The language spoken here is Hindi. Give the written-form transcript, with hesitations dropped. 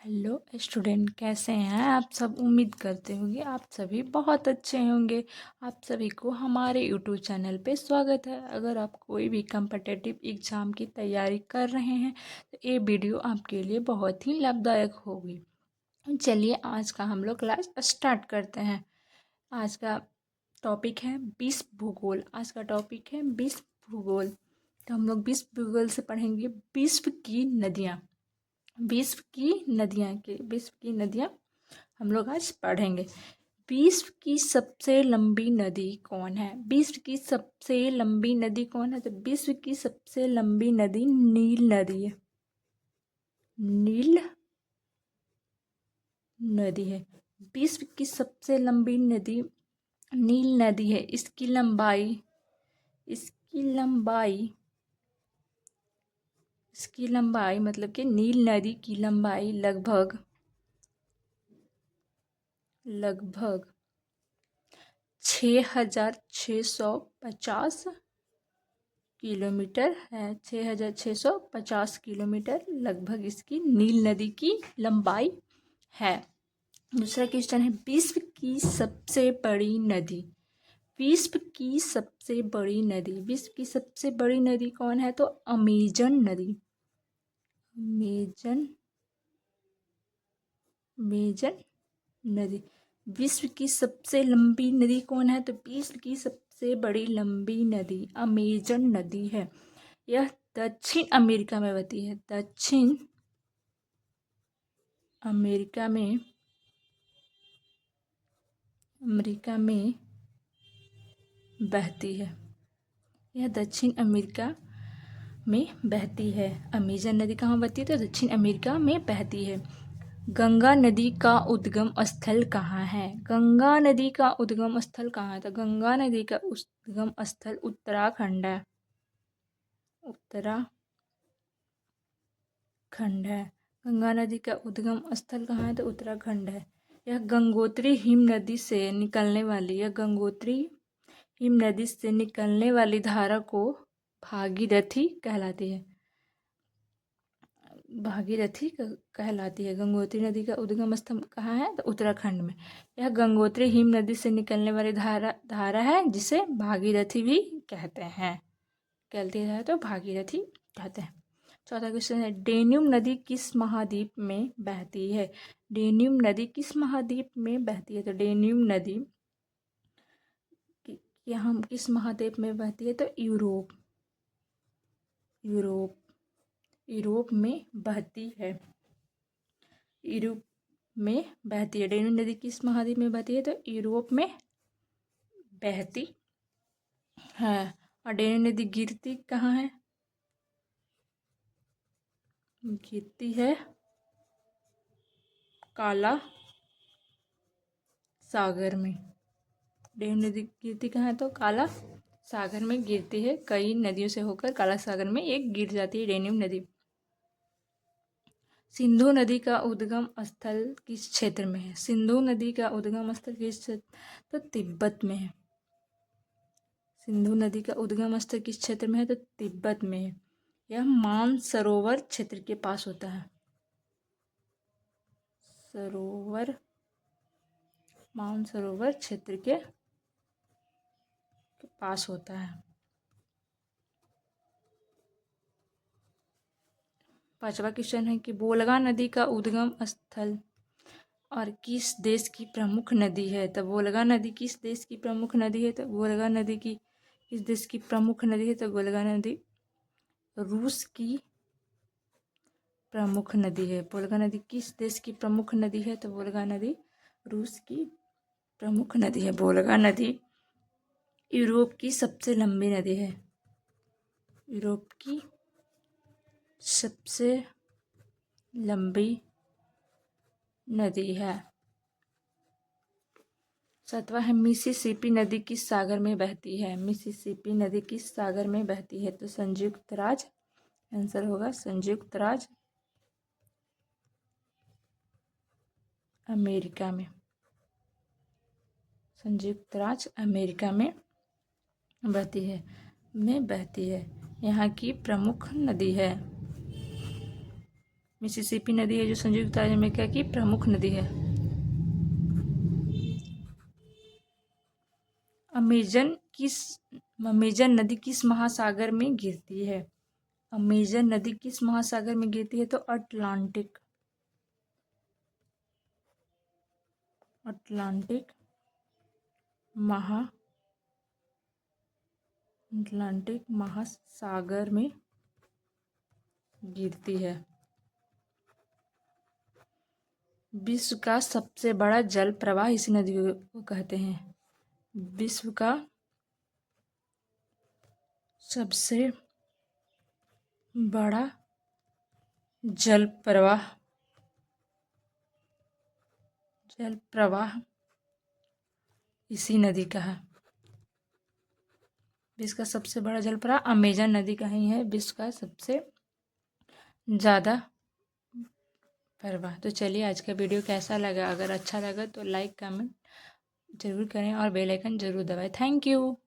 हेलो स्टूडेंट, कैसे हैं आप सब। उम्मीद करते होंगे आप सभी बहुत अच्छे होंगे। आप सभी को हमारे यूट्यूब चैनल पे स्वागत है। अगर आप कोई भी कम्पिटिटिव एग्ज़ाम की तैयारी कर रहे हैं तो ये वीडियो आपके लिए बहुत ही लाभदायक होगी। चलिए आज का हम लोग क्लास स्टार्ट करते हैं। आज का टॉपिक है विश्व भूगोल। आज का टॉपिक है विश्व भूगोल। तो हम लोग विश्व भूगोल से पढ़ेंगे विश्व की नदियाँ। विश्व की नदियाँ हम लोग आज पढ़ेंगे। विश्व की सबसे लंबी नदी कौन है? विश्व की सबसे लंबी नदी कौन है? तो विश्व की सबसे लंबी नदी नील नदी है। नील नदी है। विश्व की सबसे लंबी नदी नील नदी है। इसकी लंबाई मतलब कि नील नदी की लंबाई लगभग 6,650 किलोमीटर है। 6,650 किलोमीटर लगभग इसकी नील नदी की लंबाई है। दूसरा क्वेश्चन है विश्व की सबसे बड़ी नदी। विश्व की सबसे बड़ी नदी कौन है? तो अमेजन नदी। अमेजन नदी। विश्व की सबसे लंबी नदी कौन है? तो विश्व की सबसे बड़ी लंबी नदी अमेजन नदी है। यह दक्षिण अमेरिका में बहती है। दक्षिण अमेरिका में बहती है। यह दक्षिण अमेरिका में बहती है। अमेजन नदी कहाँ बहती है? तो दक्षिण अमेरिका में बहती है। गंगा नदी का उद्गम स्थल कहाँ है? गंगा नदी का उद्गम स्थल कहाँ है? तो गंगा नदी का उद्गम स्थल उत्तराखंड है। गंगा नदी का उद्गम स्थल कहाँ है? तो उत्तराखंड है। यह गंगोत्री हिम नदी से निकलने वाली धारा को भागीरथी कहलाती है। गंगोत्री नदी का उद्गम स्थल कहाँ है? तो उत्तराखंड में। यह गंगोत्री हिम नदी से निकलने वाली धारा है जिसे भागीरथी भी कहते हैं। तो भागीरथी कहते हैं। चौथा क्वेश्चन है डेन्यूब नदी किस महाद्वीप में बहती है? डेन्यूब नदी किस महाद्वीप में बहती है? तो डेन्यूब नदी यहाँ किस महाद्वीप में बहती है? तो यूरोप में बहती है। डेन्यूब नदी किस महाद्वीप में बहती है? तो यूरोप में बहती है। और डेन्यूब नदी गिरती कहाँ है? गिरती है काला सागर में। डेन्यूब नदी गिरती कहाँ है? तो काला सागर में गिरती है। कई नदियों से होकर काला सागर में एक गिर जाती है डेन्यूब नदी। सिंधु नदी का उद्गम स्थल किस क्षेत्र में है? सिंधु नदी का उद्गम स्थल किस क्षेत्र? तो तिब्बत में है। सिंधु नदी का उद्गम स्थल किस क्षेत्र में है? तो तिब्बत में है। यह मानसरोवर क्षेत्र के पास होता है। मानसरोवर क्षेत्र के पास होता है। पांचवा क्वेश्चन है कि वोल्गा नदी का उद्गम स्थल और किस देश की प्रमुख नदी है? तो वोल्गा नदी किस देश की प्रमुख नदी है? तो वोल्गा नदी की किस देश की प्रमुख नदी है? तो वोल्गा नदी रूस की प्रमुख नदी है। वोल्गा नदी किस देश की प्रमुख नदी है? तो वोल्गा नदी रूस की प्रमुख नदी है। वोल्गा नदी यूरोप की सबसे लंबी नदी है। यूरोप की सबसे लंबी नदी है। सातवां है मिसिसिपी नदी किस सागर में बहती है? मिसिसिपी नदी किस सागर में बहती है? तो संयुक्त राज्य, आंसर होगा संयुक्त राज्य अमेरिका में। संयुक्त राज्य अमेरिका में बहती है। यहाँ की प्रमुख नदी है। मिसिसिपी नदी है जो संयुक्त राज्य अमेरिका की प्रमुख नदी है। अमेजन नदी किस महासागर में गिरती है? अमेजन नदी किस महासागर में गिरती है? तो अटलांटिक महासागर में गिरती है। विश्व का सबसे बड़ा जल प्रवाह इसी नदी को कहते हैं। विश्व का सबसे बड़ा जल प्रवाह इसी नदी का है। विश्व का सबसे बड़ा जल प्रवाह अमेजन नदी का ही है, विश्व का सबसे ज़्यादा प्रवाह। तो चलिए, आज का वीडियो कैसा लगा? अगर अच्छा लगा तो लाइक कमेंट ज़रूर करें और बेल आइकन ज़रूर दबाएं। Thank you.